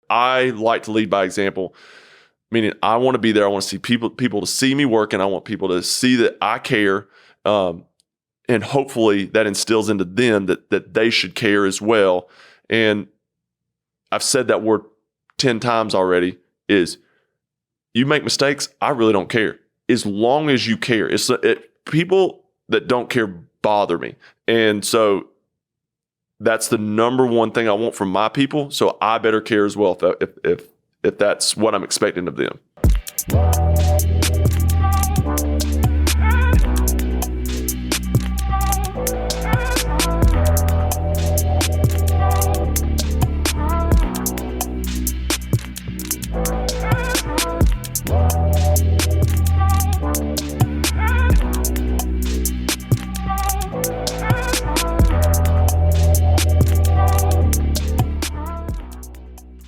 I like to lead by example, meaning I want to be there. I want to see people to see me working. I want people to see that I care. And hopefully that instills into them that they should care as well. And I've said that word 10 times already, is you make mistakes, I really don't care. As long as you care. People that don't care bother me. And so that's the number one thing I want from my people. So I better care as well if that's what I'm expecting of them.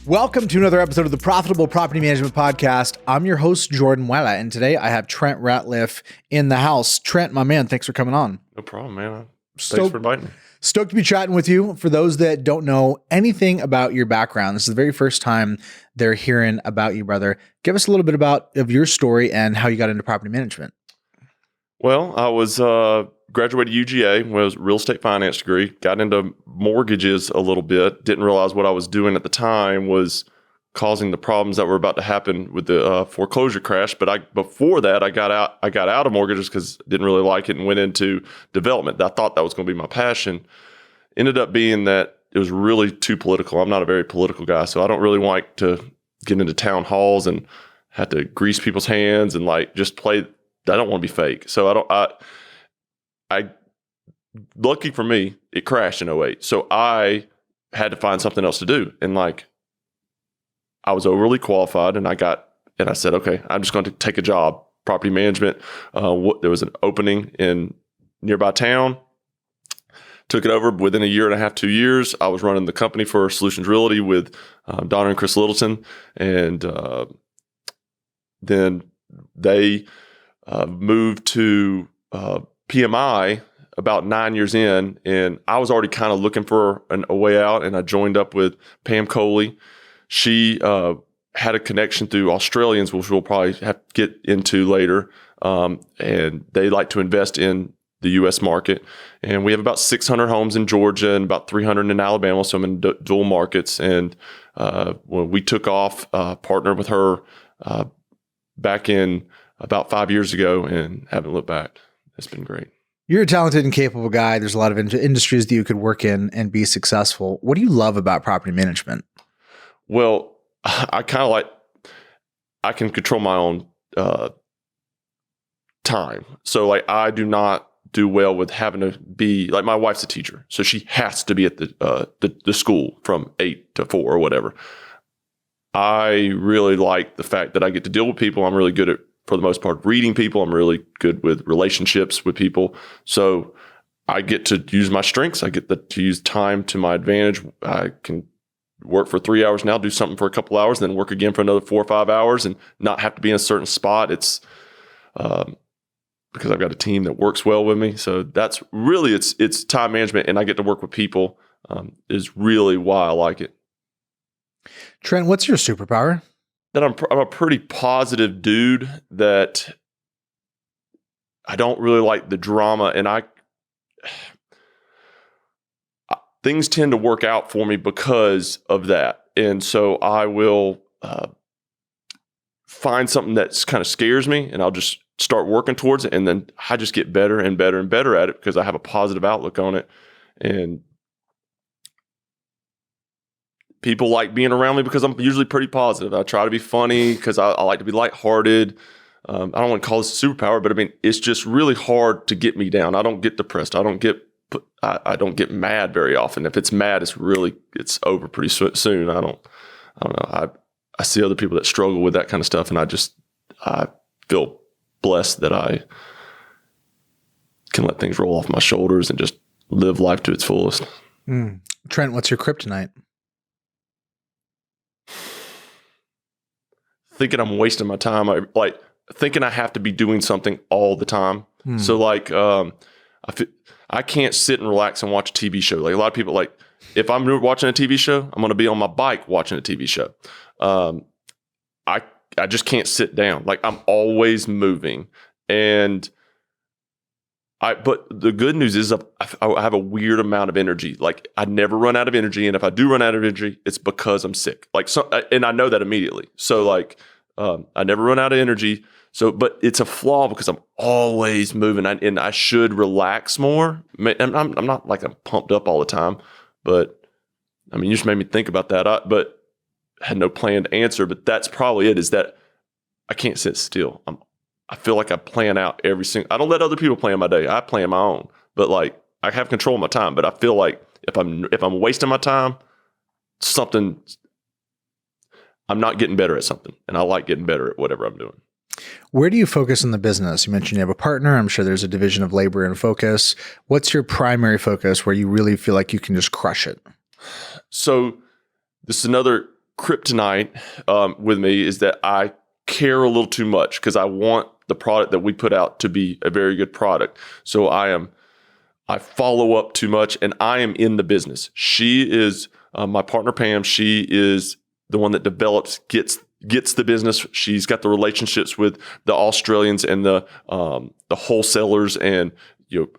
Welcome to another episode of the Profitable Property Management Podcast. I'm your host, Jordan Wella, and today I have Trent Ratliff in the house. Trent, my man, thanks for coming on. No problem, man. Thanks for inviting me. Stoked to be chatting with you. For those that don't know anything about your background, this is the very first time they're hearing about you, brother. Give us a little bit of your story and how you got into property management. Well, I was graduated UGA, was a real estate finance degree, got into mortgages a little bit, didn't realize what I was doing at the time was causing the problems that were about to happen with the foreclosure crash. But before that, I got out of mortgages because I didn't really like it and went into development. I thought that was going to be my passion. Ended up being that it was really too political. I'm not a very political guy, so I don't really like to get into town halls and have to grease people's hands and like just play. I don't want to be fake. So I lucky for me, it crashed in 2008. So I had to find something else to do. And like, I was overly qualified and I said, okay, I'm just going to take a job, property management. There was an opening in nearby town. Took it over within a year and a half, 2 years. I was running the company for Solutions Realty with Donna and Chris Littleton. And then they moved to PMI about 9 years in, and I was already kind of looking for a way out, and I joined up with Pam Coley. She had a connection through Australians, which we'll probably have to get into later, and they like to invest in the U.S. market. And we have about 600 homes in Georgia and about 300 in Alabama, so I'm in dual markets. And when we took off, partnered with her back in about 5 years ago and haven't looked back. It's been great. You're a talented and capable guy. There's a lot of industries that you could work in and be successful. What do you love about property management? Well, I kind of like, I can control my own time. So like, I do not do well with having to be, like my wife's a teacher, so she has to be at the school from 8 to 4 or whatever. I really like the fact that I get to deal with people. I'm really good at, for the most part, reading people. I'm really good with relationships with people. So I get to use my strengths. I get to use time to my advantage. I can work for 3 hours now, do something for a couple hours, then work again for another 4 or 5 hours and not have to be in a certain spot. It's because I've got a team that works well with me. So that's really, it's time management, and I get to work with people is really why I like it. Trent, what's your superpower? That I'm a pretty positive dude, that I don't really like the drama, and things tend to work out for me because of that. And so I will find something that's kind of scares me, and I'll just start working towards it, and then I just get better and better and better at it because I have a positive outlook on it. And people like being around me because I'm usually pretty positive. I try to be funny because I like to be lighthearted. I don't want to call this a superpower, but I mean, it's just really hard to get me down. I don't get depressed. I don't get mad very often. If it's mad, it's over pretty soon. I don't know. I see other people that struggle with that kind of stuff, and I feel blessed that I can let things roll off my shoulders and just live life to its fullest. Trent, what's your kryptonite? Thinking I'm wasting my time, like thinking I have to be doing something all the time. So like, I can't sit and relax and watch a TV show. Like a lot of people, like if I'm watching a TV show, I'm going to be on my bike watching a TV show. I just can't sit down. Like, I'm always moving. And but the good news is I have a weird amount of energy. Like, I never run out of energy. And if I do run out of energy, it's because I'm sick. Like, and I know that immediately. So like, I never run out of energy. So, but it's a flaw because I'm always moving, and I should relax more. I'm not like I'm pumped up all the time, but I mean, you just made me think about that. But I had no planned answer, but that's probably it, is that I can't sit still. I feel like I plan out every single, I don't let other people plan my day. I plan my own, but like, I have control of my time, but I feel like if I'm wasting my time, I'm not getting better at something, and I like getting better at whatever I'm doing. Where do you focus in the business? You mentioned you have a partner. I'm sure there's a division of labor and focus. What's your primary focus where you really feel like you can just crush it? So this is another kryptonite with me, is that I care a little too much because I want the product that we put out to be a very good product. So I follow up too much, and I am in the business. She is my partner, Pam. She is the one that develops, gets the business. She's got the relationships with the Australians and the wholesalers, and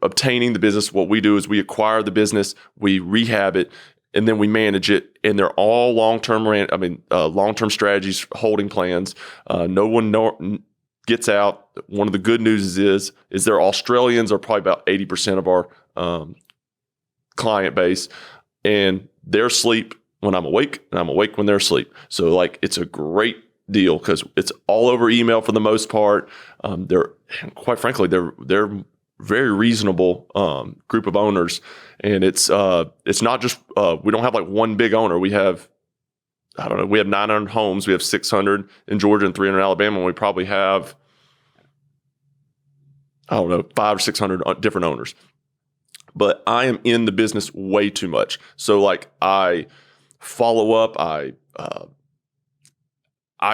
obtaining the business. What we do is we acquire the business, we rehab it, and then we manage it. And they're all long-term strategies, holding plans. No one gets out. One of the good news is their Australians are probably about 80% of our client base, and they're asleep when I'm awake, and I'm awake when they're asleep. So like, it's a great deal because it's all over email for the most part. They're, quite frankly, they're very reasonable group of owners, and it's not just we don't have like one big owner. We have, I don't know, we have 900 homes. We have 600 in Georgia and 300 in Alabama, and we probably have, I don't know, 500 or 600 different owners. But I am in the business way too much. So like, I follow up, I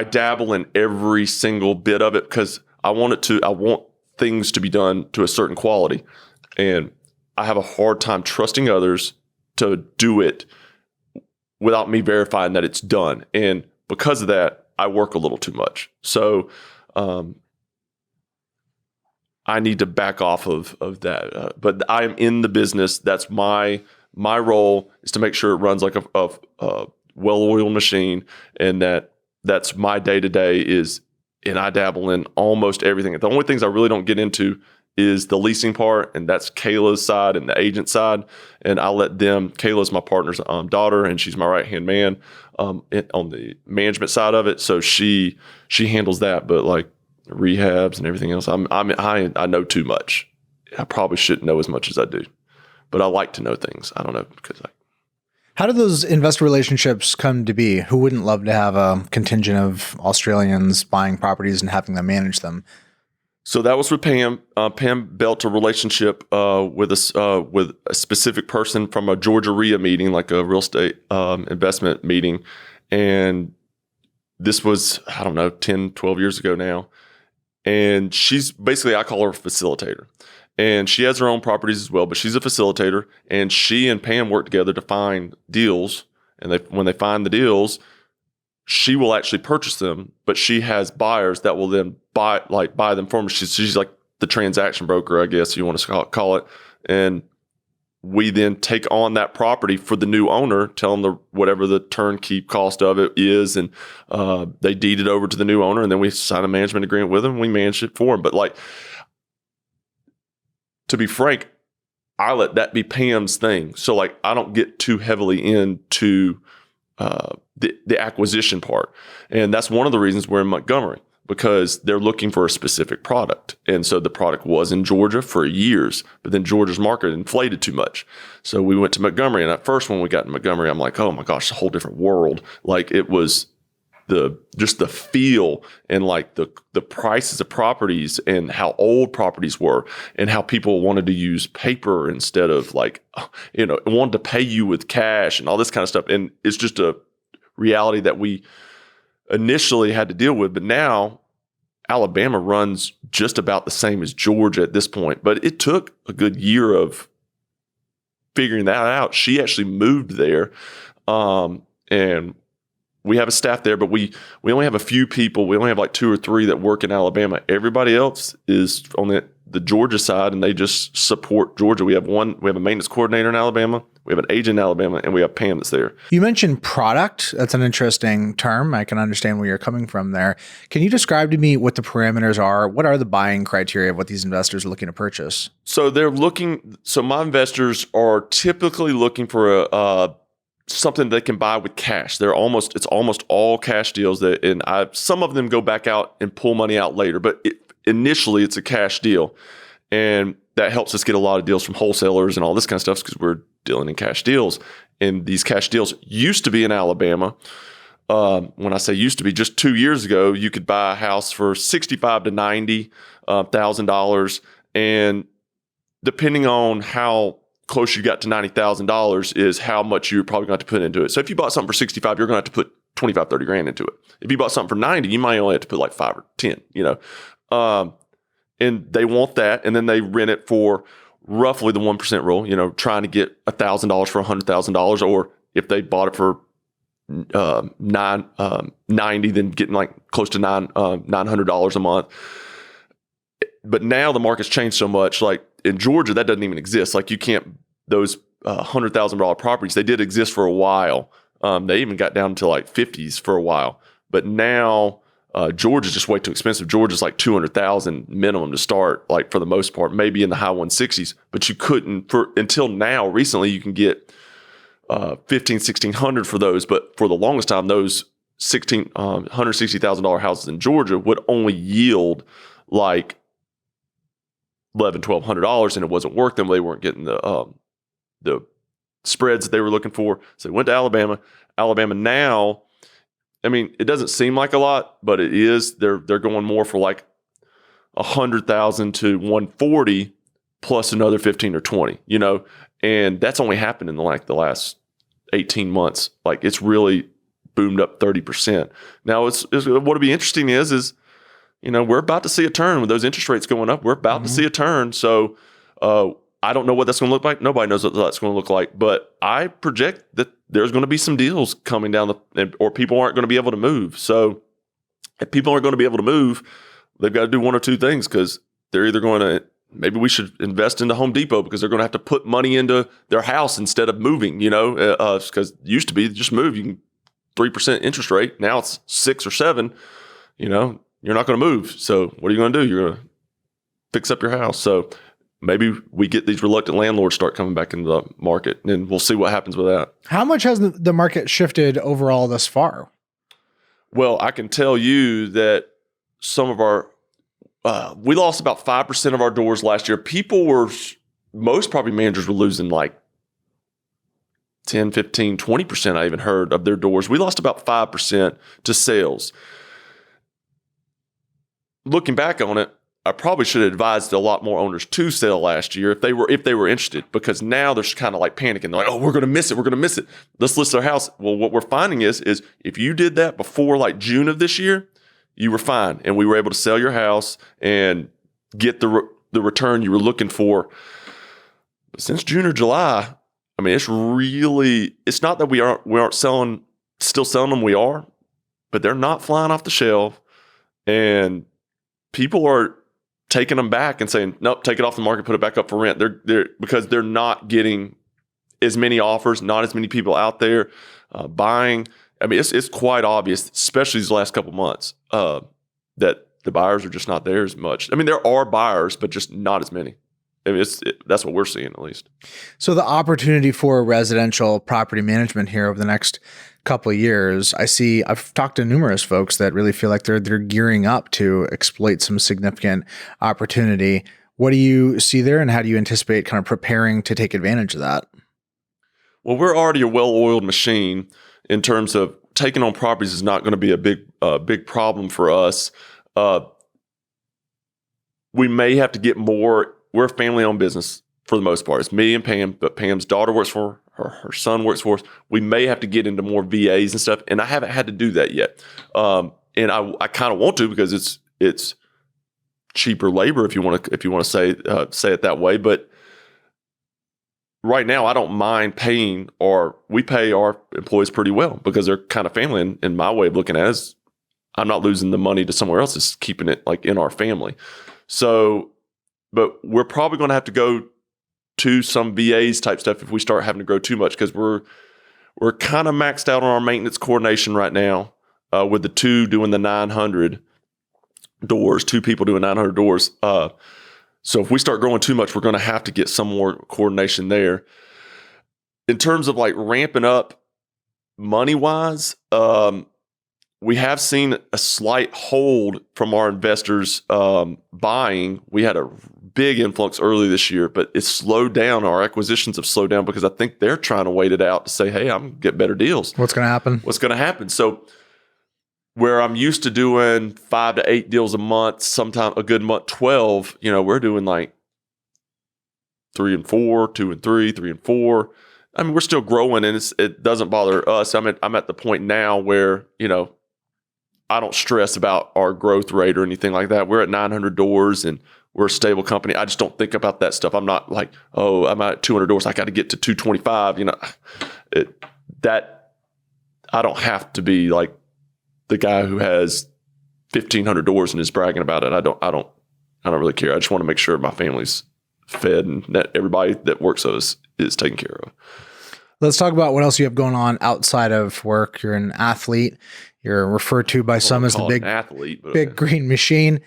dabble in every single bit of it because I want things to be done to a certain quality, and I have a hard time trusting others to do it without me verifying that it's done. And because of that, I work a little too much. So I need to back off of that. But I am in the business. That's my role, is to make sure it runs like a well-oiled machine, and that's my day-to-day and I dabble in almost everything. The only things I really don't get into is the leasing part, and that's Kayla's side and the agent side. And I let them, Kayla's my partner's daughter, and she's my right-hand man on the management side of it. So she handles that, but like rehabs and everything else, I know too much. I probably shouldn't know as much as I do, but I like to know things. I don't know, because how do those investor relationships come to be? Who wouldn't love to have a contingent of Australians buying properties and having them manage them? So that was with Pam. Pam built a relationship with a specific person from a Georgia RIA meeting, like a real estate investment meeting. And this was, I don't know, 10, 12 years ago now. And she's basically, I call her a facilitator. And she has her own properties as well, but she's a facilitator. And she and Pam work together to find deals. And when they find the deals, she will actually purchase them, but she has buyers that will then buy them for them. She's like the transaction broker, I guess you want to call it. And we then take on that property for the new owner, tell them whatever the turnkey cost of it is, and they deed it over to the new owner, and then we sign a management agreement with them, and we manage it for them. But like, to be frank, I let that be Pam's thing. So like, I don't get too heavily into the acquisition part. And that's one of the reasons we're in Montgomery, because they're looking for a specific product. And so the product was in Georgia for years, but then Georgia's market inflated too much. So we went to Montgomery. And at first, when we got in Montgomery, I'm like, oh my gosh, it's a whole different world. Like, it was just the feel, and like the prices of properties, and how old properties were, and how people wanted to use paper instead of wanted to pay you with cash and all this kind of stuff. And it's just a reality that we initially had to deal with. But now Alabama runs just about the same as Georgia at this point. But it took a good year of figuring that out. She actually moved there, and we have a staff there, but we only have a few people. We only have like 2 or 3 that work in Alabama. Everybody else is on the Georgia side, and they just support Georgia. We have a maintenance coordinator in Alabama, we have an agent in Alabama, and we have Pam that's there. You mentioned product. That's an interesting term. I can understand where you're coming from there. Can you describe to me what the parameters are? What are the buying criteria of what these investors are looking to purchase? So my investors are typically looking for something they can buy with cash. It's almost all cash deals some of them go back out and pull money out later, but initially it's a cash deal. And that helps us get a lot of deals from wholesalers and all this kind of stuff because we're dealing in cash deals. And these cash deals used to be in Alabama. When I say used to be, just 2 years ago, you could buy a house for $65,000 to $90,000, and depending on how close you got to $90,000 is how much you're probably going to have to put into it. So if you bought something for 65, you're going to have to put 25, 30 grand into it. If you bought something for 90, you might only have to put like 5 or 10, and they want that. And then they rent it for roughly the 1% rule, trying to get $1,000 for $100,000. Or if they bought it for 90, then getting like close to $900 a month. But now the market's changed so much. Like in Georgia, that doesn't even exist. Like you can't, those $100,000 properties, they did exist for a while. They even got down to like 50s for a while. But now Georgia's just way too expensive. Georgia's like $200,000 minimum to start, like for the most part, maybe in the high 160s. But you couldn't, until now, recently, you can get $1,500-$1,600 for those. But for the longest time, those $160,000 houses in Georgia would only yield like $1,100-$1,200, and it wasn't worth them. They weren't getting the spreads that they were looking for. So they went to Alabama. Alabama now, I mean, it doesn't seem like a lot, but it is. They're going more for like $100,000 to $140,000 plus another 15 or 20. And that's only happened in the last 18 months. Like it's really boomed up 30%. Now what'll be interesting is we're about to see a turn with those interest rates going up. We're about to see a turn. So I don't know what that's going to look like. Nobody knows what that's going to look like. But I project that there's going to be some deals coming down or people aren't going to be able to move. So if people aren't going to be able to move, they've got to do one or two things because they're either going to, maybe we should invest into Home Depot because they're going to have to put money into their house instead of moving, because it used to be just move. You can 3% interest rate. Now it's 6 or 7, you're not going to move. So what are you going to do? You're going to fix up your house. So maybe we get these reluctant landlords start coming back into the market, and we'll see what happens with that. How much has the market shifted overall thus far? Well, I can tell you that some of we lost about 5% of our doors last year. Most property managers were losing like 10, 15, 20%, I even heard, of their doors. We lost about 5% to sales. Looking back on it, I probably should have advised a lot more owners to sell last year if they were interested, because now they're kind of like panicking. They're like, oh, we're going to miss it. We're going to miss it. Let's list our house. Well, what we're finding is if you did that before like June of this year, you were fine. And we were able to sell your house and get the return you were looking for. But since June or July, I mean, it's not that we aren't still selling them. We are, but they're not flying off the shelf. And people are taking them back and saying, nope, take it off the market, put it back up for rent. Because they're not getting as many offers, not as many people out there buying. I mean, it's quite obvious, especially these last couple months, that the buyers are just not there as much. I mean, there are buyers, but just not as many. I mean, that's what we're seeing, at least. So the opportunity for residential property management here over the next couple of years, I've talked to numerous folks that really feel like they're gearing up to exploit some significant opportunity. What do you see there, and how do you anticipate kind of preparing to take advantage of that? Well, we're already a well-oiled machine in terms of taking on properties is not going to be a big problem for us. We may have to get more. We're a family-owned business for the most part. It's me and Pam, but Pam's daughter works for her son works for us. We may have to get into more VAs and stuff, and I haven't had to do that yet. And I kind of want to, because it's cheaper labor if you want to say it that way. But right now I don't mind paying, or we pay our employees pretty well because they're kind of family. In my way of looking at it, is I'm not losing the money to somewhere else. It's keeping it like in our family. So, but we're probably going to have to go to some VAs type stuff if we start having to grow too much, because we're kind of maxed out on our maintenance coordination right now, with the two doing the 900 doors, two people doing 900 doors. So if we start growing too much, we're going to have to get some more coordination there. In terms of like ramping up money wise, we have seen a slight hold from our investors buying. We had a big influx early this year, but it's slowed down. Our acquisitions have slowed down because I think they're trying to wait it out to say, hey, I'm going to get better deals. What's going to happen? What's going to happen? So where I'm used to doing 5 to 8 deals a month, sometime a good month, 12, we're doing like 3 and 4, 2 and 3, 3 and 4. I mean, we're still growing, and it doesn't bother us. I'm at the point now where, I don't stress about our growth rate or anything like that. We're at 900 doors and we're a stable company. I just don't think about that stuff. I'm not like, oh, I'm at 200 doors, I got to get to 225. That I don't have to be like the guy who has 1,500 doors and is bragging about it. I don't really care. I just want to make sure my family's fed and that everybody that works with us is taken care of. Let's talk about what else you have going on outside of work. You're an athlete. You're referred to by some as the big athlete, big green machine.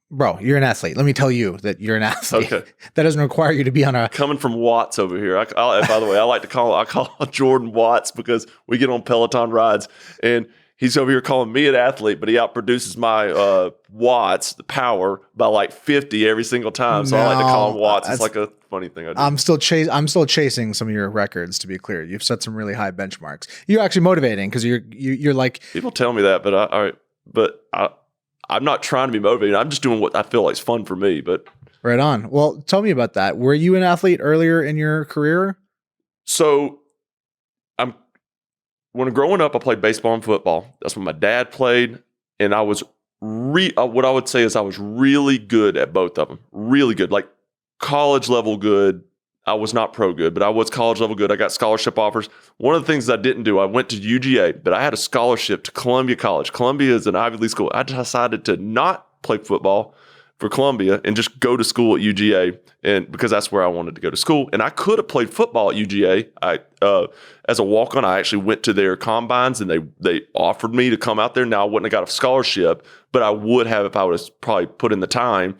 Bro, you're an athlete. Let me tell you that you're an athlete. Okay. That doesn't require you to be on a... Coming from Watts over here. By the way, I call Jordan Watts because we get on Peloton rides, and he's over here calling me an athlete, but he outproduces my watts, the power, by like 50 every single time. So I like to call him Watts. It's like a funny thing I do. I'm still chasing some of your records, to be clear. You've set some really high benchmarks. You're actually motivating because you're like... People tell me that, but I'm not trying to be motivated. I'm just doing what I feel like is fun for me. But right on. Well, tell me about that. Were you an athlete earlier in your career? So when growing up, I played baseball and football. That's what my dad played. And I was what I would say is I was really good at both of them. Really good, like college level good. I was not pro good, but I was college level good. I got scholarship offers. One of the things I didn't do, I went to UGA, but I had a scholarship to Columbia College. Columbia is an Ivy League school. I decided to not play football for Columbia and just go to school at UGA, and because that's where I wanted to go to school. And I could have played football at UGA. As a walk-on, I actually went to their combines, and they offered me to come out there. Now I wouldn't have got a scholarship, but I would have if I would have probably put in the time.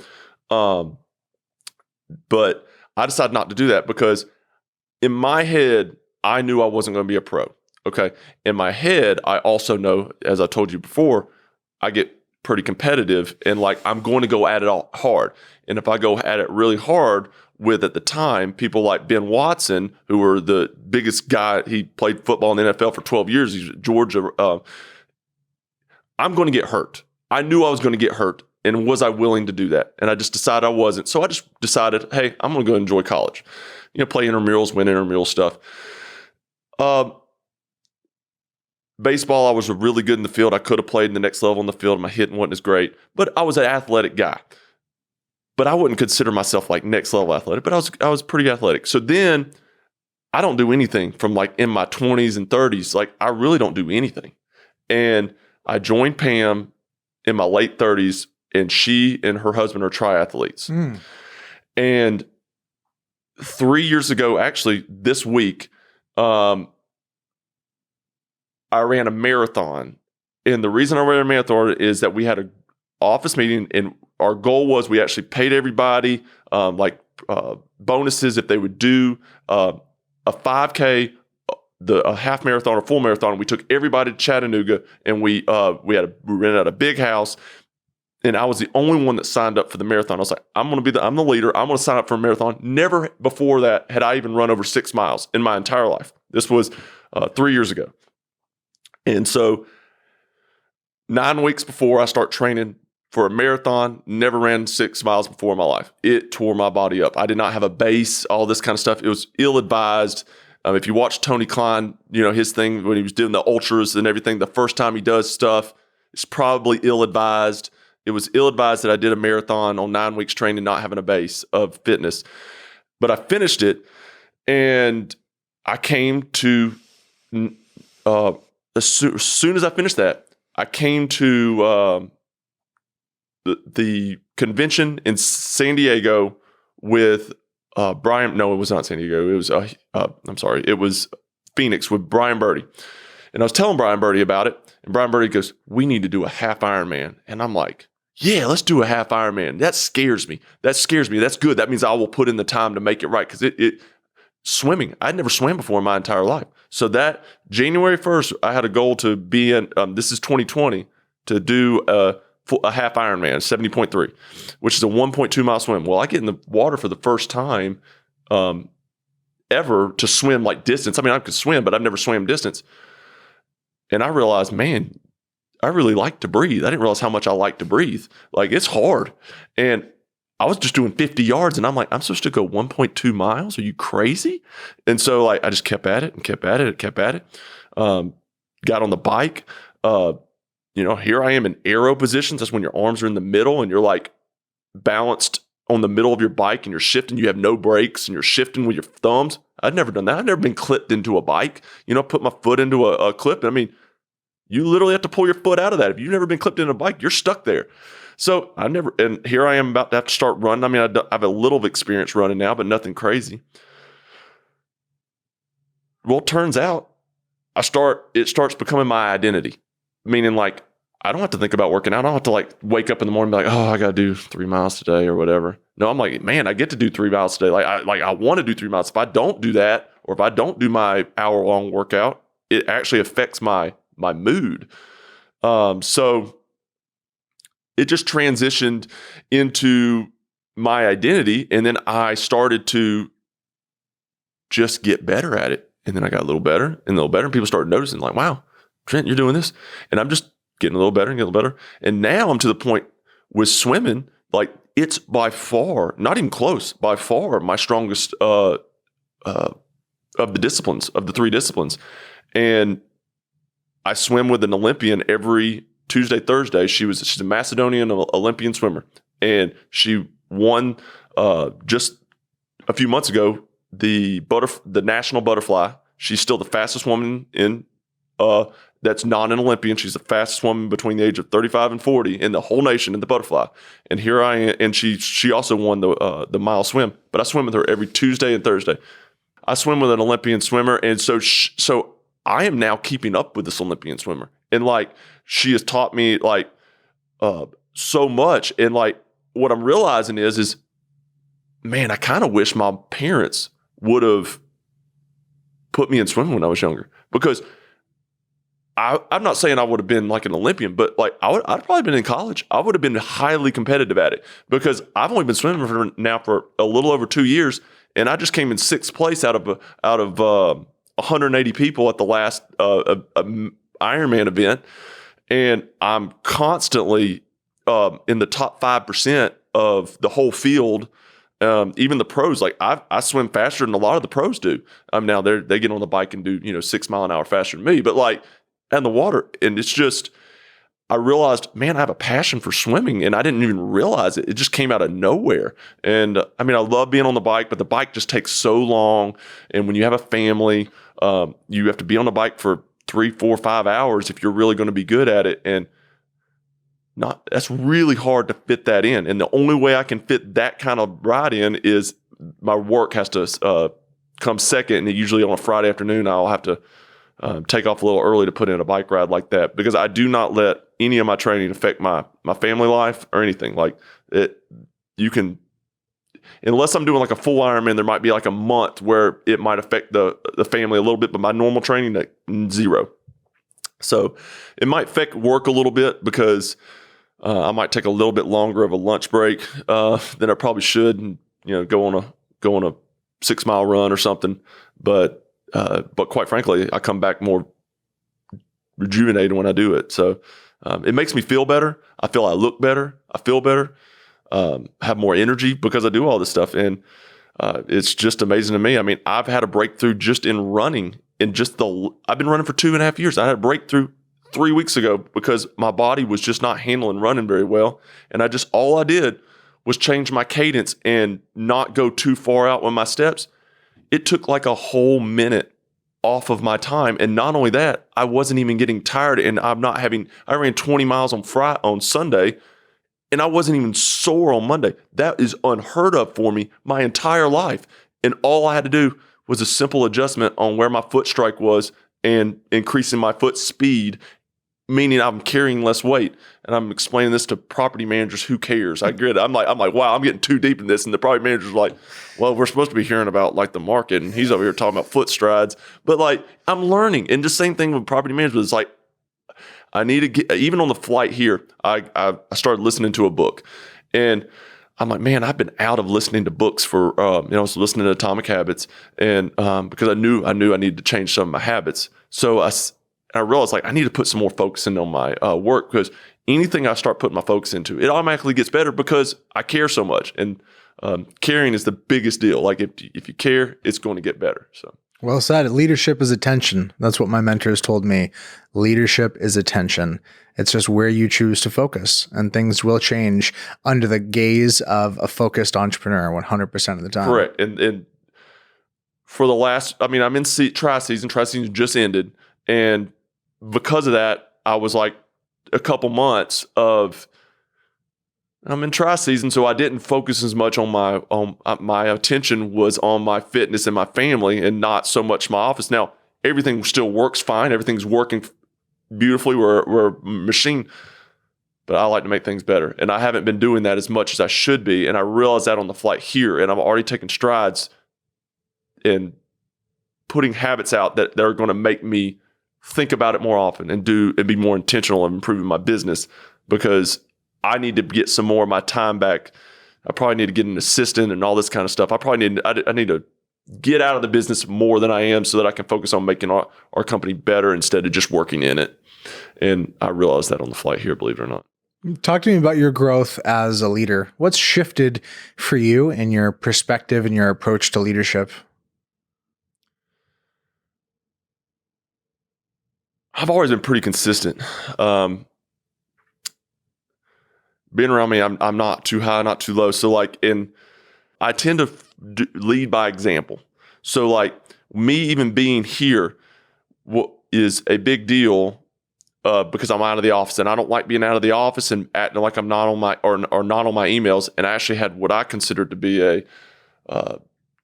But I decided not to do that because in my head, I knew I wasn't going to be a pro. Okay. In my head, I also know, as I told you before, I get pretty competitive and like I'm going to go at it all hard. And if I go at it really hard with, at the time, people like Ben Watson, who were the biggest guy, he played football in the NFL for 12 years. He's Georgia. I'm going to get hurt. I knew I was going to get hurt. And was I willing to do that? And I just decided I wasn't. So I just decided, hey, I'm going to go enjoy college. Play intramurals, win intramural stuff. Baseball, I was really good in the field. I could have played in the next level in the field. My hitting wasn't as great. But I was an athletic guy. But I wouldn't consider myself like next level athletic. But I was pretty athletic. So then I don't do anything from like in my 20s and 30s. Like I really don't do anything. And I joined Pam in my late 30s. And she and her husband are triathletes. And 3 years ago, actually this week, I ran a marathon. And the reason I ran a marathon is that we had an office meeting and our goal was we actually paid everybody bonuses if they would do a 5K, a half marathon or full marathon. We took everybody to Chattanooga and we rented out a big house. And I was the only one that signed up for the marathon. I was like, I'm the leader. I'm going to sign up for a marathon. Never before that had I even run over 6 miles in my entire life. This was 3 years ago. And so 9 weeks before I start training for a marathon, never ran 6 miles before in my life. It tore my body up. I did not have a base, all this kind of stuff. It was ill-advised. If you watch Tony Klein, his thing when he was doing the ultras and everything, the first time he does stuff, it's probably ill-advised. It was ill-advised that I did a marathon on 9 weeks training, not having a base of fitness. But I finished it, And I came to, as soon as I finished that, I came to the convention in San Diego with Brian. No, it was not San Diego. It was, I'm sorry, it was Phoenix with Brian Birdie. And I was telling Brian Birdie about it. And Brian Birdie goes, we need to do a half Ironman. And I'm like, yeah, let's do a half Ironman. That scares me. That's good. That means I will put in the time to make it right. Because swimming, I'd never swam before in my entire life. So that January 1st, I had a goal to be in, this is 2020, to do a half Ironman, 70.3, which is a 1.2 mile swim. Well, I get in the water for the first time ever to swim like distance. I mean, I could swim, but I've never swam distance. And I realized, man, I really like to breathe. I didn't realize how much I like to breathe. Like, it's hard. And I was just doing 50 yards, and I'm like, I'm supposed to go 1.2 miles? Are you crazy? And so, like, I just kept at it and kept at it and kept at it. Got on the bike. Here I am in aero positions. That's when your arms are in the middle and you're like balanced on the middle of your bike and you're shifting. You have no brakes and you're shifting with your thumbs. I'd never done that. I've never been clipped into a bike. Put my foot into a clip. I mean, you literally have to pull your foot out of that. If you've never been clipped into a bike, you're stuck there. So and here I am about to have to start running. I mean, I have a little experience running now, but nothing crazy. Well, it turns out it starts becoming my identity. Meaning, like, I don't have to think about working out. I don't have to, like, wake up in the morning and be like, oh, I got to do 3 miles today or whatever. No, I'm like, man, I get to do 3 miles today. I want to do 3 miles. If I don't do that, or if I don't do my hour-long workout, it actually affects my mood. So it just transitioned into my identity, and then I started to just get better at it. And then I got a little better and a little better, and people started noticing, like, wow, Trent, you're doing this. And I'm just getting a little better and getting a little better. And now I'm to the point with swimming, like, it's by far, not even close, by far my strongest of the disciplines, of the 3 disciplines. And I swim with an Olympian every Tuesday, Thursday. She's a Macedonian Olympian swimmer. And she won just a few months ago the national butterfly. She's still the fastest woman in that's not an Olympian. She's the fastest woman between the age of 35 and 40 in the whole nation in the butterfly. And here I am, and she also won the mile swim. But I swim with her every Tuesday and Thursday. I swim with an Olympian swimmer, and so I am now keeping up with this Olympian swimmer. And, like, she has taught me, like, so much. And, like, what I'm realizing is man, I kind of wish my parents would have put me in swimming when I was younger, because I'm not saying I would have been like an Olympian, but, like, I'd probably been in college. I would have been highly competitive at it, because I've only been swimming for a little over 2 years, and I just came in 6th place out of 180 people at the last Ironman event, and I'm constantly in the top 5% of the whole field. Even the pros, like, I swim faster than a lot of the pros do. Now they get on the bike and do 6 mile an hour faster than me, but, like, in the water, and it's just, I realized, man, I have a passion for swimming, and I didn't even realize it. It just came out of nowhere. And I mean, I love being on the bike, but the bike just takes so long. And when you have a family, you have to be on the bike for 3, 4, 5 hours if you're really going to be good at it. And that's really hard to fit that in. And the only way I can fit that kind of ride in is my work has to come second. And usually on a Friday afternoon, I'll have to take off a little early to put in a bike ride like that, because I do not let any of my training affect my family life or anything. Like, you can, unless I'm doing like a full Ironman, there might be like a month where it might affect the family a little bit, but my normal training, like, 0. So it might affect work a little bit, because I might take a little bit longer of a lunch break than I probably should, and go on a 6 mile run or something. But quite frankly, I come back more rejuvenated when I do it. So it makes me feel better. I feel I look better. I feel better. Have more energy because I do all this stuff, and it's just amazing to me. I mean, I've had a breakthrough just in running. I've been running for 2.5 years. I had a breakthrough 3 weeks ago because my body was just not handling running very well, and all I did was change my cadence and not go too far out with my steps. it took like a whole minute off of my time. And not only that, I wasn't even getting tired, and I ran 20 miles on Sunday, and I wasn't even sore on Monday. That is unheard of for me my entire life. And all I had to do was a simple adjustment on where my foot strike was and increasing my foot speed, meaning I'm carrying less weight. And I'm explaining this to property managers. Who cares? I get it. I'm like, wow, I'm getting too deep in this. And the property manager's like, well, we're supposed to be hearing about like the market, and he's over here talking about foot strides. But like, I'm learning. And just same thing with property management. It's like, I need to get, even on the flight here, I started listening to a book, and I'm like, man, I've been out of listening to books for, I was listening to Atomic Habits, and because I knew I needed to change some of my habits. So I realized like I need to put some more focus in on my work, because anything I start putting my focus into, it automatically gets better because I care so much. And caring is the biggest deal. Like if you care, it's going to get better. So. Well said. Leadership is attention. That's what my mentors told me. Leadership is attention. It's just where you choose to focus, and things will change under the gaze of a focused entrepreneur 100% of the time. Correct. And for the last, I'm in tri-season. Tri-season just ended. And because of that, I was like a couple months of, I'm in tri-season, so I didn't focus as much on my attention was on my fitness and my family, and not so much my office. Now, everything still works fine. Everything's working beautifully. We're a machine, but I like to make things better. And I haven't been doing that as much as I should be. And I realized that on the flight here, and I'm already taking strides in putting habits out that are going to make me think about it more often and be more intentional in improving my business, because I need to get some more of my time back. I probably need to get an assistant and all this kind of stuff. I need to get out of the business more than I am, so that I can focus on making our company better instead of just working in it. And I realized that on the flight here, believe it or not. Talk to me about your growth as a leader. What's shifted for you in your perspective and your approach to leadership? I've always been pretty consistent. Being around me, I'm not too high, not too low. So like, I tend to lead by example. So like me even being here is a big deal because I'm out of the office, and I don't like being out of the office and acting like I'm not on my or not on my emails. And I actually had what I considered to be a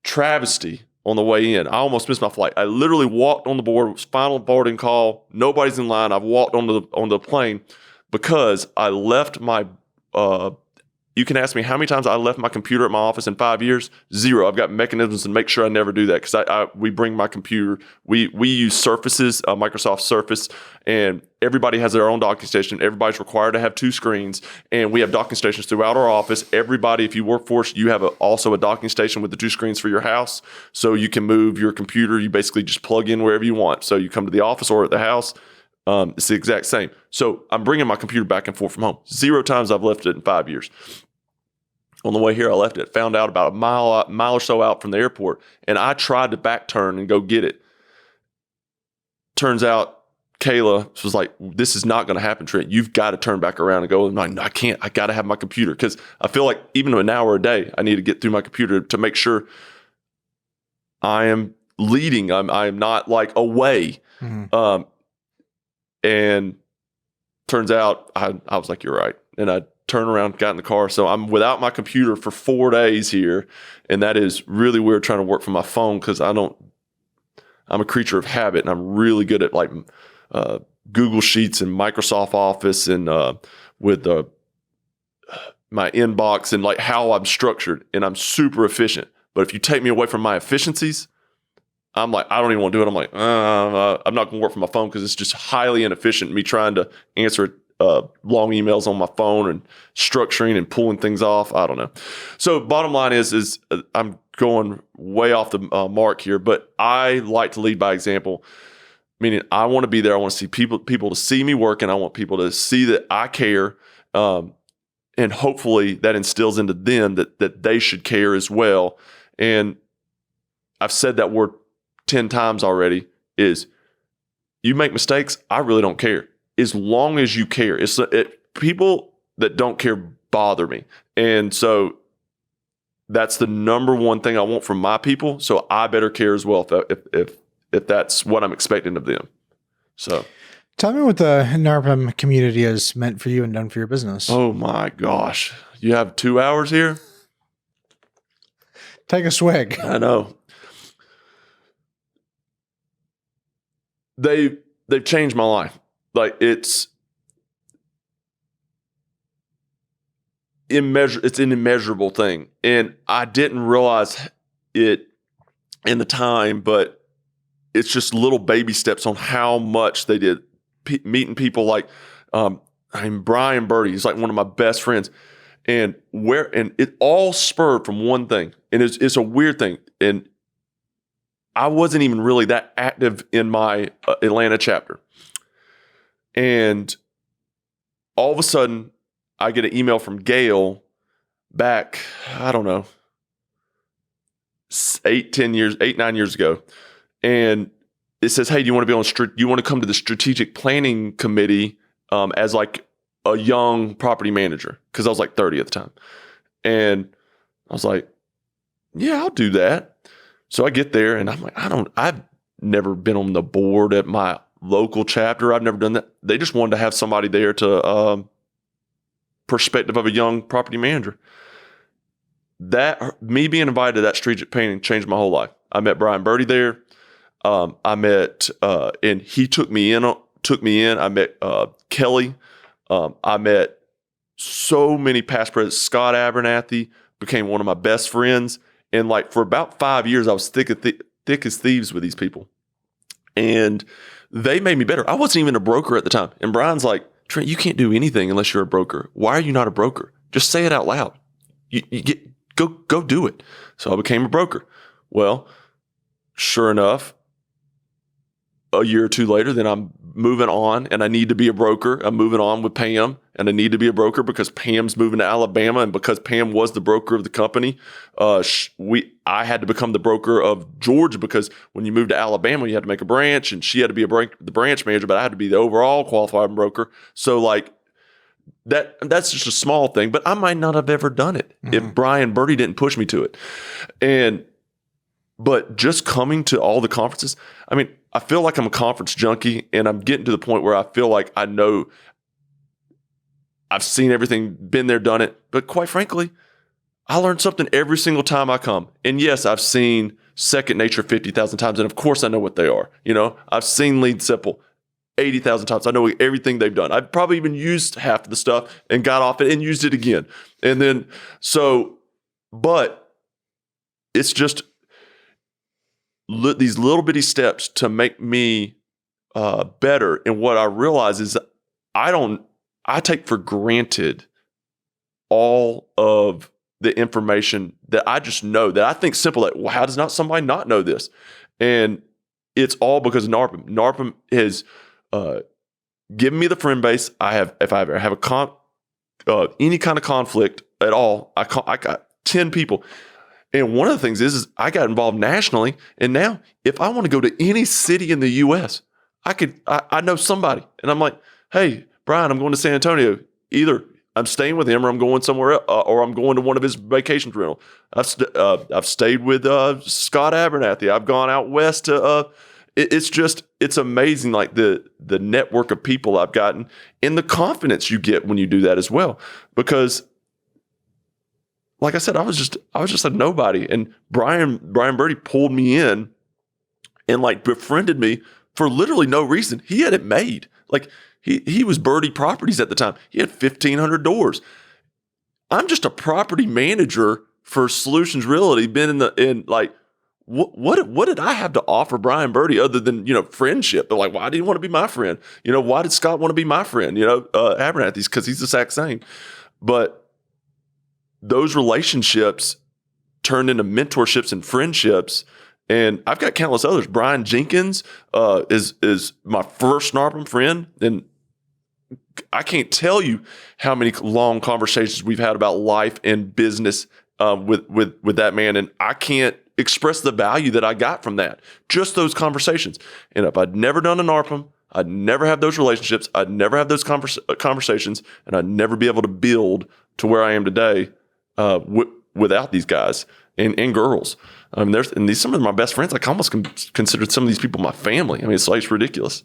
travesty on the way in. I almost missed my flight. I literally walked on the board. It was final boarding call. Nobody's in line. I've walked on the plane because I left my. You can ask me how many times I left my computer at my office in 5 years. 0. I've got mechanisms to make sure I never do that, because we bring my computer. We use Surfaces, Microsoft Surface, and everybody has their own docking station. Everybody's required to have 2 screens, and we have docking stations throughout our office. Everybody, if you work for us, you have also a docking station with the 2 screens for your house, so you can move your computer. You basically just plug in wherever you want. So you come to the office or at the house. It's the exact same. So I'm bringing my computer back and forth from home. 0 times I've left it in 5 years. On the way here, I left it. Found out about a mile or so out from the airport, and I tried to back turn and go get it. Turns out Kayla was like, "This is not going to happen, Trent. You've got to turn back around and go." I'm like, "No, I can't. I got to have my computer," because I feel like even an hour a day, I need to get through my computer to make sure I am leading. I am not like away. Mm-hmm. And turns out I was like, "You're right," and I turned around, got in the car. So I'm without my computer for 4 days here. And that is really weird, trying to work from my phone, because I'm a creature of habit, and I'm really good at like Google Sheets and Microsoft Office and with my inbox and like how I'm structured, and I'm super efficient. But if you take me away from my efficiencies, I'm like, I don't even want to do it. I'm like, I'm not going to work from my phone, because it's just highly inefficient, me trying to answer long emails on my phone and structuring and pulling things off. I don't know. So bottom line is I'm going way off the mark here, but I like to lead by example, meaning I want to be there. I want to see people to see me working. I want people to see that I care. And hopefully that instills into them that they should care as well. And I've said that word 10 times already, is you make mistakes, I really don't care. As long as you care. People that don't care bother me. And so that's the number one thing I want from my people. So I better care as well if that's what I'm expecting of them. So tell me what the NARPM community has meant for you and done for your business. oh my gosh, you have 2 hours here? Take a swig. I know. They've changed my life. Like it's an immeasurable thing. And I didn't realize it in the time, but it's just little baby steps on how much they did. Meeting people like I'm Brian Birdie. He's like one of my best friends. And it all spurred from one thing. And it's a weird thing. And I wasn't even really that active in my Atlanta chapter. And all of a sudden, I get an email from Gail back, I don't know, 9 years ago. And it says, hey, do you want to come to the strategic planning committee as like a young property manager? Because I was like 30 at the time. And I was like, yeah, I'll do that. So I get there and I'm like, I've never been on the board at my local chapter. I've never done that. They just wanted to have somebody there to perspective of a young property manager. That me being invited to that strategic planning changed my whole life. I met Brian Birdie there. I met and he took me in. I met Kelly. I met so many past presidents. Scott Abernathy became one of my best friends. And like for about 5 years, I was thick as thieves with these people. And they made me better. I wasn't even a broker at the time. And Brian's like, Trent, you can't do anything unless you're a broker. Why are you not a broker? Just say it out loud. Go do it. So I became a broker. Well, sure enough, a year or two later, then I'm moving on and I need to be a broker. I'm moving on with Pam and I need to be a broker because Pam's moving to Alabama. And because Pam was the broker of the company, I had to become the broker of Georgia because when you move to Alabama, you had to make a branch and she had to be the branch manager, but I had to be the overall qualified broker. So like that's just a small thing, but I might not have ever done it if Brian Birdie didn't push me to it. But just coming to all the conferences, I mean, I feel like I'm a conference junkie and I'm getting to the point where I feel like I know I've seen everything, been there, done it. But quite frankly, I learn something every single time I come. And yes, I've seen Second Nature 50,000 times. And of course I know what they are. You know, I've seen Lead Simple 80,000 times. I know everything they've done. I've probably even used half of the stuff and got off it and used it again. And then, but it's just these little bitty steps to make me better. And what I realize is I take for granted all of the information that I just know that I think simple. Like, well, how does not somebody not know this? And it's all because of NARPM. NARPM has given me the friend base. If I ever have any kind of conflict at all, I got 10 people. And one of the things is I got involved nationally. And now if I want to go to any city in the US, I know somebody. And I'm like, hey, Brian, I'm going to San Antonio. Either I'm staying with him or I'm going somewhere else, or I'm going to one of his vacation rentals. I've stayed with Scott Abernathy. I've gone out west to it's amazing, like the network of people I've gotten and the confidence you get when you do that as well. Because like I said, I was just a nobody. And Brian Birdie pulled me in and like befriended me for literally no reason. He had it made. Like he was Birdie Properties at the time. He had 1,500 doors. I'm just a property manager for Solutions Realty. Been what did I have to offer Brian Birdie other than, friendship? But like, why did he want to be my friend? Why did Scott want to be my friend? Abernathy's because he's the exact same. But those relationships turned into mentorships and friendships. And I've got countless others. Brian Jenkins is my first NARPM friend. And I can't tell you how many long conversations we've had about life and business with that man. And I can't express the value that I got from that. Just those conversations. And if I'd never done an NARPM, I'd never have those relationships. I'd never have those conversations. And I'd never be able to build to where I am today without these guys and girls. There's some of my best friends. I almost consider some of these people my family. I mean, it's ridiculous.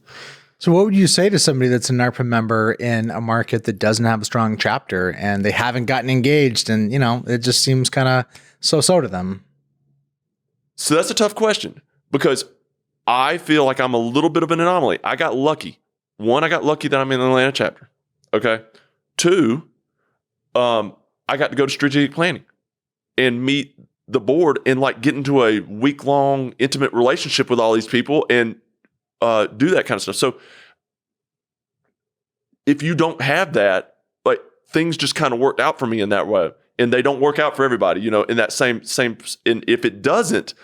So what would you say to somebody that's a NARPM member in a market that doesn't have a strong chapter and they haven't gotten engaged and, it just seems kind of so-so to them? So that's a tough question because I feel like I'm a little bit of an anomaly. I got lucky. One, I got lucky that I'm in the Atlanta chapter. Okay. Two, I got to go to strategic planning and meet the board and get into a week-long intimate relationship with all these people and do that kind of stuff. So if you don't have that, things just kind of worked out for me in that way, and they don't work out for everybody, in that same. And if it doesn't,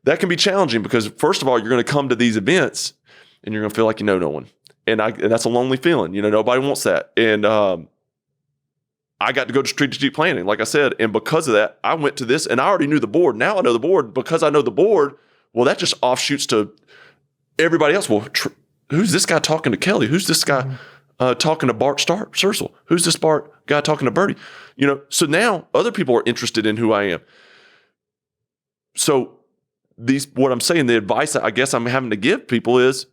that can be challenging because first of all, you're going to come to these events and you're going to feel like you know no one, and that's a lonely feeling. Nobody wants that, and I got to go to strategic planning, like I said, and because of that, I went to this, and I already knew the board. Now I know the board because I know the board. Well, that just offshoots to everybody else. Well, who's this guy talking to Kelly? Who's this guy talking to Bart Searcel? Who's this Bart guy talking to Birdie? So now other people are interested in who I am. So what I'm saying, the advice I guess I'm having to give people is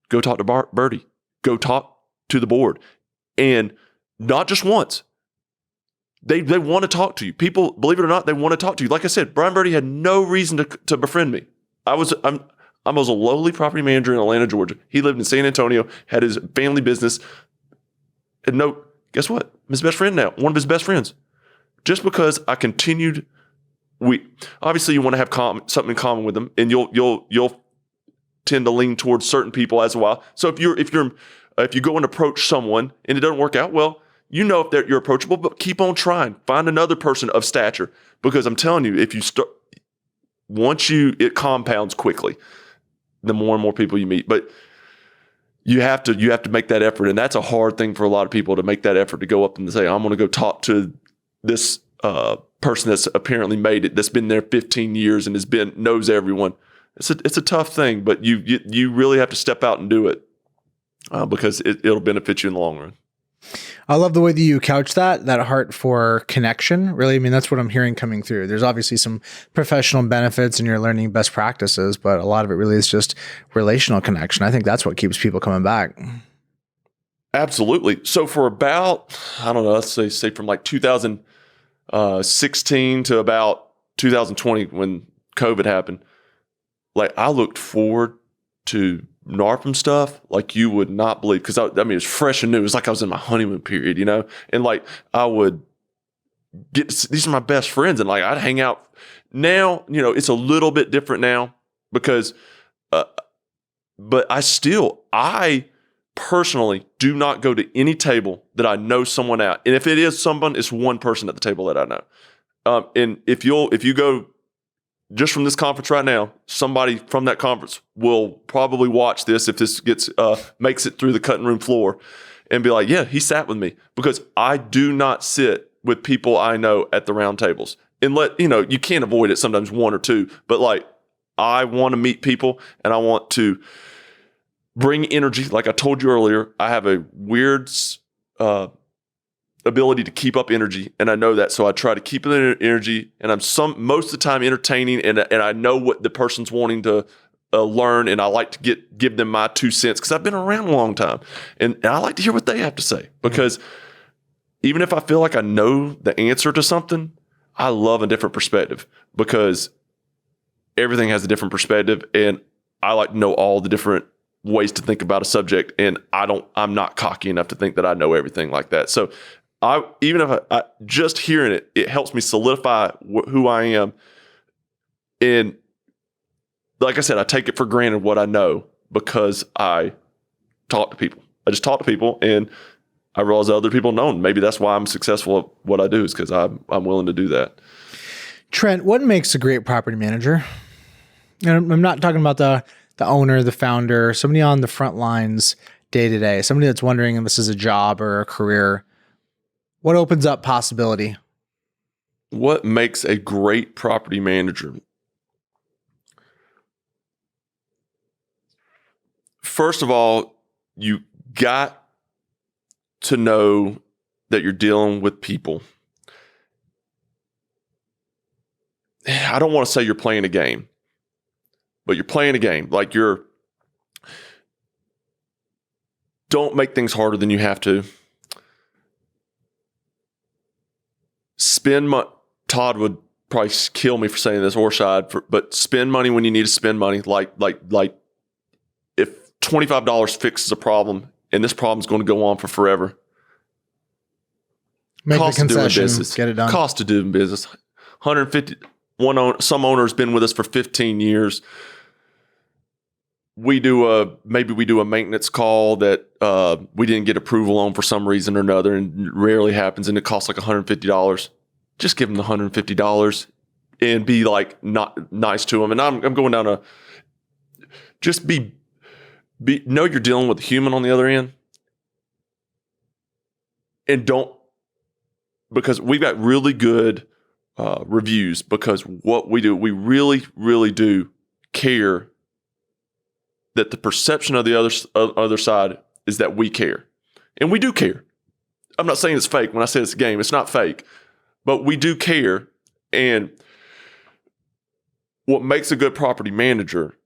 go talk to Birdie, go talk to the board, and not just once. They want to talk to you. People, believe it or not, they want to talk to you. Like I said, Brian Birdie had no reason to befriend me. I was a lowly property manager in Atlanta, Georgia. He lived in San Antonio, had his family business. And guess what? I'm his best friend now, one of his best friends. Just because I continued, obviously you want to have something in common with them, and you'll tend to lean towards certain people as a while. So if you go and approach someone and it doesn't work out, well, if you're approachable, but keep on trying. Find another person of stature, because I'm telling you, if you start, it compounds quickly. The more and more people you meet, but you have to make that effort, and that's a hard thing for a lot of people to make that effort to go up and say, I'm going to go talk to this person that's apparently made it, that's been there 15 years and knows everyone. It's a tough thing, but you really have to step out and do it because it'll benefit you in the long run. I love the way that you couch that heart for connection. Really, I mean, that's what I'm hearing coming through. There's obviously some professional benefits and you're learning best practices, but a lot of it really is just relational connection. I think that's what keeps people coming back. Absolutely. So for about, I don't know, let's say from 2016 to about 2020 when COVID happened, I looked forward to NARPM stuff like you would not believe, because it was fresh and new. It was like I was in my honeymoon period, and I would these are my best friends, and I'd hang out. Now, it's a little bit different now because, but I personally do not go to any table that I know someone at, and if it is someone, it's one person at the table that I know. And if you go. Just from this conference right now, somebody from that conference will probably watch this if this makes it through the cutting room floor and be like, yeah, he sat with me, because I do not sit with people I know at the round tables. And you can't avoid it, sometimes one or two, but I want to meet people and I want to bring energy. Like I told you earlier, I have a weird ability to keep up energy, and I know that, so I try to keep the energy, and I'm most of the time entertaining, and I know what the person's wanting to learn, and I like to give them my 2 cents because I've been around a long time, and I like to hear what they have to say, because even if I feel like I know the answer to something, I love a different perspective, because everything has a different perspective, and I like to know all the different ways to think about a subject, and I'm not cocky enough to think that I know everything like that. So even if I just hearing it helps me solidify who I am. And like I said, I take it for granted what I know because I talk to people. I just talk to people, and I realize other people know. Maybe that's why I'm successful at what I do, is because I'm willing to do that. Trent, what makes a great property manager? And I'm not talking about the owner, the founder, somebody on the front lines day to day, somebody that's wondering if this is a job or a career. What opens up possibility? What makes a great property manager? First of all, you got to know that you're dealing with people. I don't want to say you're playing a game, but you're playing a game. Like don't make things harder than you have to. Todd would probably kill me for saying this, or Shad, but spend money when you need to spend money. Like if $25 fixes a problem and this problem's going to go on for forever, Make cost the of doing concession, business, get it done. cost of doing business. 150. Some owner's been with us for 15 years. Maybe we do a maintenance call that we didn't get approval on for some reason or another, and it rarely happens, and it costs like $150. Just give them the $150 and be like not nice to them. And I'm going down a just know you're dealing with a human on the other end, and don't, because we've got really good reviews, because what we do, we really, really do care that the perception of the other side is that we care. And we do care. I'm not saying it's fake. When I say it's a game, it's not fake. But we do care. And what makes a good property manager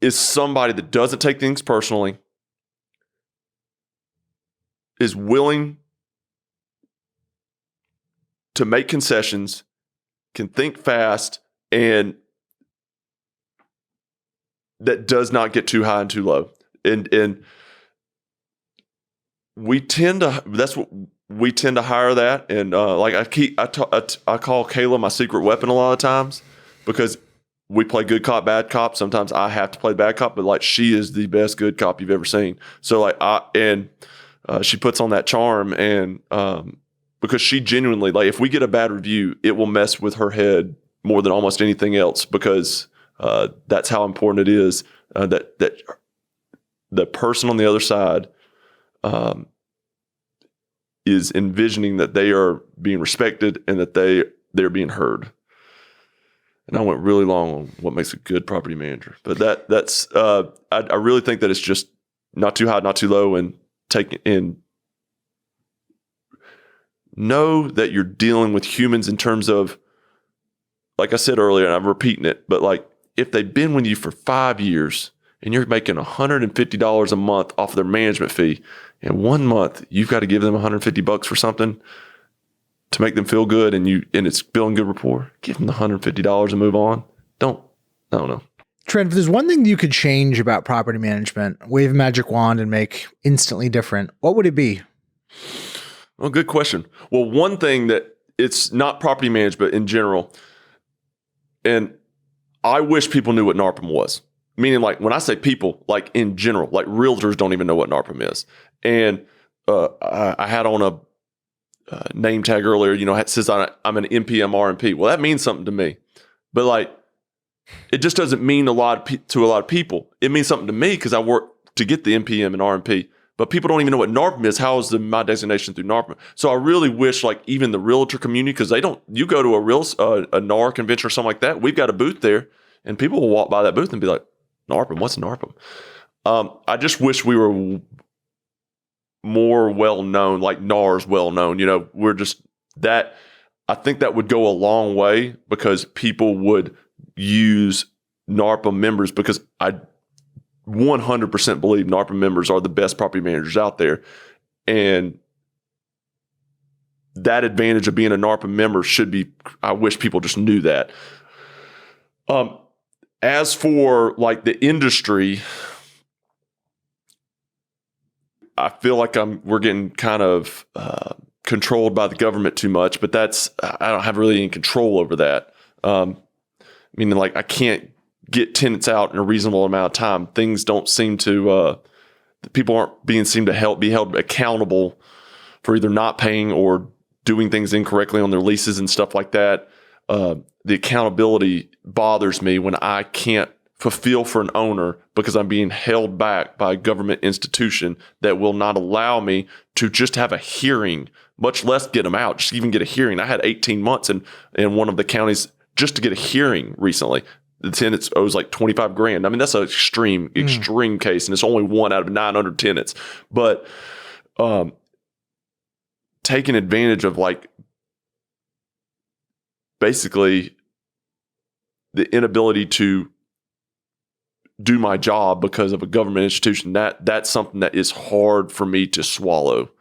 is somebody that doesn't take things personally, is willing to make concessions, can think fast, and that does not get too high and too low. And we tend to hire that. And like I call Kayla my secret weapon a lot of times, because we play good cop, bad cop. Sometimes I have to play bad cop, but like she is the best good cop you've ever seen. So like she puts on that charm, and because she genuinely, like, if we get a bad review, it will mess with her head more than almost anything else, because that's how important it is that the person on the other side is envisioning that they are being respected and that they're being heard. And I went really long on what makes a good property manager, but that's I really think that it's just not too high, not too low, and know that you're dealing with humans in terms of, like I said earlier, and I'm repeating it, but like, if they've been with you for 5 years and you're making $150 a month off of their management fee, and 1 month you've got to give them $150 for something to make them feel good, and it's building good rapport, give them the $150 and move on. I don't know. Trent, if there's one thing you could change about property management, wave a magic wand and make instantly different, what would it be? Well, good question. Well, one thing that it's not property management in general, and I wish people knew what NARPM was. Meaning, like, when I say people, like in general, like realtors don't even know what NARPM is. And I had on a name tag earlier, it says I'm an NPM RMP. Well, that means something to me. But like, it just doesn't mean a lot to a lot of people. It means something to me because I work to get the NPM and RMP. But people don't even know what NARPM is. How is my designation through NARPM? So I really wish, like, even the realtor community, because you go to a NAR convention or something like that, we've got a booth there, and people will walk by that booth and be like, NARPM, what's NARPM? I just wish we were more well-known, like NAR's well-known. We're just that. I think that would go a long way, because people would use NARPM members, because I 100% believe NARPM members are the best property managers out there. And that advantage of being a NARPM member I wish people just knew that. As for like the industry, I feel like we're getting kind of controlled by the government too much, but I don't have really any control over that. Meaning, like, I can't get tenants out in a reasonable amount of time. Things don't seem to, people aren't be held accountable for either not paying or doing things incorrectly on their leases and stuff like that. The accountability bothers me when I can't fulfill for an owner because I'm being held back by a government institution that will not allow me to just have a hearing, much less get them out, just even get a hearing. I had 18 months in one of the counties just to get a hearing recently. The tenants owes like $25,000. I mean, that's an extreme case, and it's only 1 out of 900 tenants. But taking advantage of, like, basically the inability to do my job because of a government institution. That's something that is hard for me to swallow.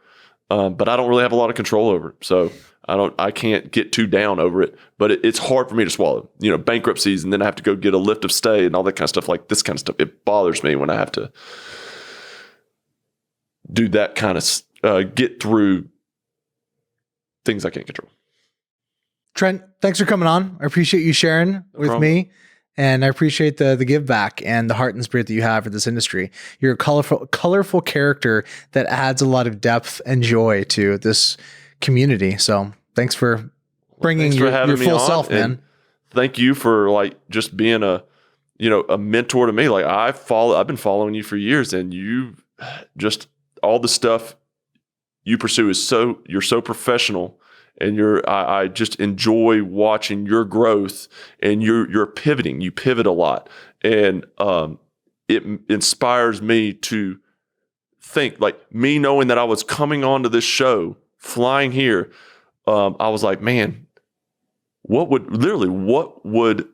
But I don't really have a lot of control over it. So I can't get too down over it, but it's hard for me to swallow, bankruptcies, and then I have to go get a lift of stay and all that kind of stuff. Like this kind of stuff, it bothers me when I have to do that kind of, get through things I can't control. Trent, thanks for coming on. I appreciate you sharing with me. And I appreciate the give back and the heart and spirit that you have for this industry. You're a colorful character that adds a lot of depth and joy to this community. So thanks for bringing your full self, man. Thank you for just being a mentor to me. I've been following you for years, and you just all the stuff you pursue you're so professional. And I just enjoy watching your growth, and you're pivoting. You pivot a lot, and it inspires me to think. Me knowing that I was coming onto this show, flying here, I was like, man, what would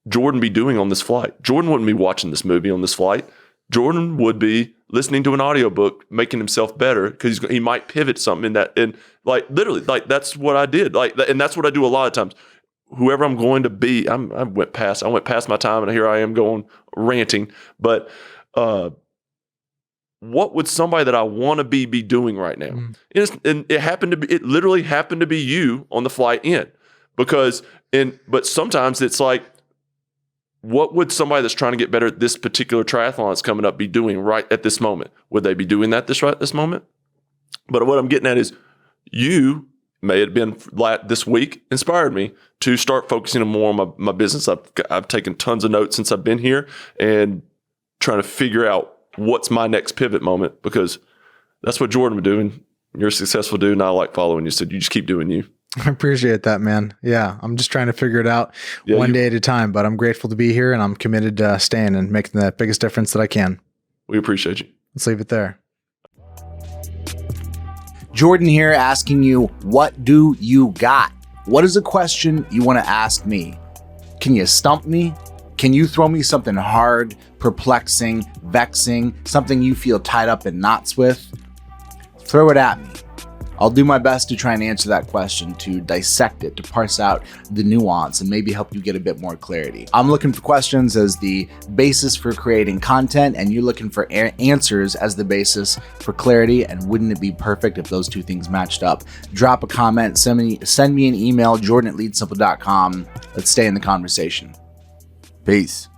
Jordan be doing on this flight? Jordan wouldn't be watching this movie on this flight. Jordan would be listening to an audiobook, making himself better, because he might pivot something in that. And literally, that's what I did. And that's what I do a lot of times. Whoever I'm going to be, I went past my time, and here I am going ranting. But what would somebody that I want to be doing right now? And it literally happened to be you on the flight in, but sometimes it's like, what would somebody that's trying to get better at this particular triathlon that's coming up be doing right at this moment? Would they be doing that right at this moment? But what I'm getting at is, you may have been this week inspired me to start focusing more on my business. I've taken tons of notes since I've been here and trying to figure out what's my next pivot moment, because that's what Jordan would do, and you're a successful dude, and I like following you. So you just keep doing you. I appreciate that, man. Yeah, I'm just trying to figure it out one day at a time, but I'm grateful to be here, and I'm committed to staying and making the biggest difference that I can. We appreciate you. Let's leave it there. Jordan here, asking you, what do you got? What is a question you want to ask me? Can you stump me? Can you throw me something hard, perplexing, vexing, something you feel tied up in knots with? Throw it at me. I'll do my best to try and answer that question, to dissect it, to parse out the nuance, and maybe help you get a bit more clarity. I'm looking for questions as the basis for creating content, and you're looking for answers as the basis for clarity. And wouldn't it be perfect if those two things matched up? Drop a comment, send me an email, jordan@leadsimple.com. Let's stay in the conversation. Peace.